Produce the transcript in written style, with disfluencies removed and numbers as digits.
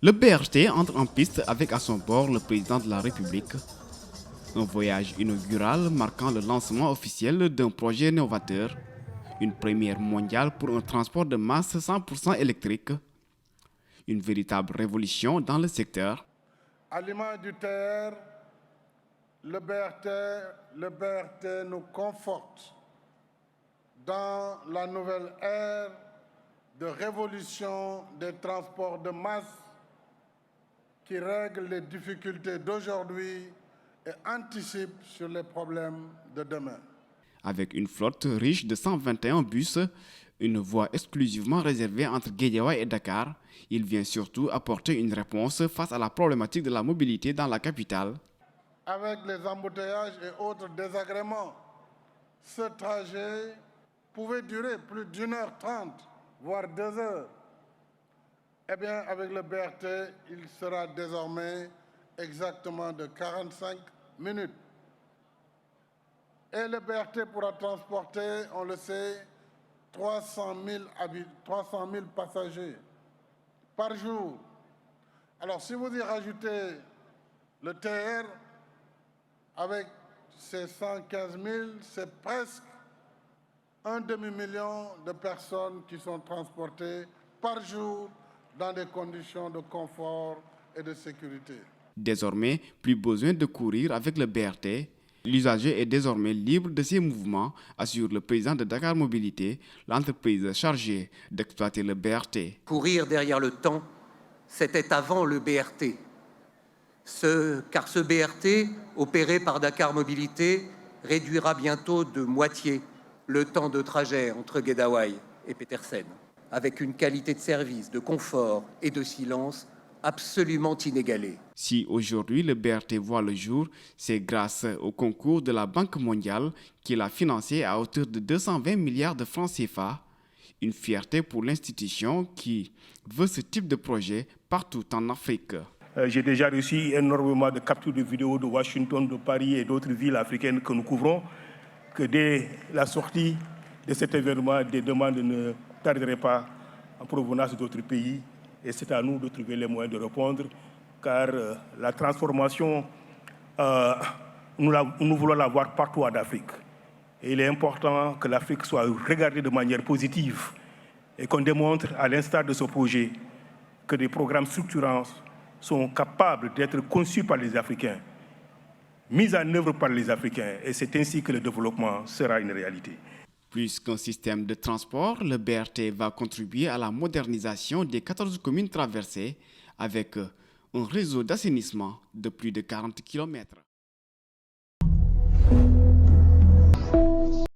Le BRT entre en piste avec à son bord le président de la République. Un voyage inaugural marquant le lancement officiel d'un projet novateur, une première mondiale pour un transport de masse 100% électrique, une véritable révolution dans le secteur. À l'image du TER, le BRT nous conforte dans la nouvelle ère de révolution des transports de masse qui règle les difficultés d'aujourd'hui et anticipe sur les problèmes de demain. Avec une flotte riche de 121 bus, une voie exclusivement réservée entre Guédiawaye et Dakar, il vient surtout apporter une réponse face à la problématique de la mobilité dans la capitale. Avec les embouteillages et autres désagréments, ce trajet pouvait durer plus d'1h30, voire 2 heures. Eh bien, avec le BRT, il sera désormais exactement de 45 minutes. Et le BRT pourra transporter, on le sait, 300 000 passagers par jour. Alors, si vous y rajoutez le TR, avec ces 115 000, c'est presque un demi-million de personnes qui sont transportées par jour dans des conditions de confort et de sécurité. Désormais, plus besoin de courir avec le BRT. L'usager est désormais libre de ses mouvements, assure le président de Dakar Mobilité, l'entreprise chargée d'exploiter le BRT. Courir derrière le temps, c'était avant le BRT. Car ce BRT, opéré par Dakar Mobilité, réduira bientôt de moitié le temps de trajet entre Guédiawaye et Petersen, avec une qualité de service, de confort et de silence absolument inégalée. Si aujourd'hui le BRT voit le jour, c'est grâce au concours de la Banque mondiale qui l'a financé à hauteur de 220 milliards de francs CFA. Une fierté pour l'institution qui veut ce type de projet partout en Afrique. J'ai déjà reçu énormément de captures de vidéos de Washington, de Paris et d'autres villes africaines que nous couvrons, que dès la sortie de cet événement, des demandes ne tarderaient pas en provenance d'autres pays. Et c'est à nous de trouver les moyens de répondre, car la transformation, nous voulons la voir partout en Afrique. Et il est important que l'Afrique soit regardée de manière positive et qu'on démontre, à l'instar de ce projet, que des programmes structurants sont capables d'être conçus par les Africains, mis en œuvre par les Africains. Et c'est ainsi que le développement sera une réalité. Plus qu'un système de transport, le BRT va contribuer à la modernisation des 14 communes traversées avec un réseau d'assainissement de plus de 40 km.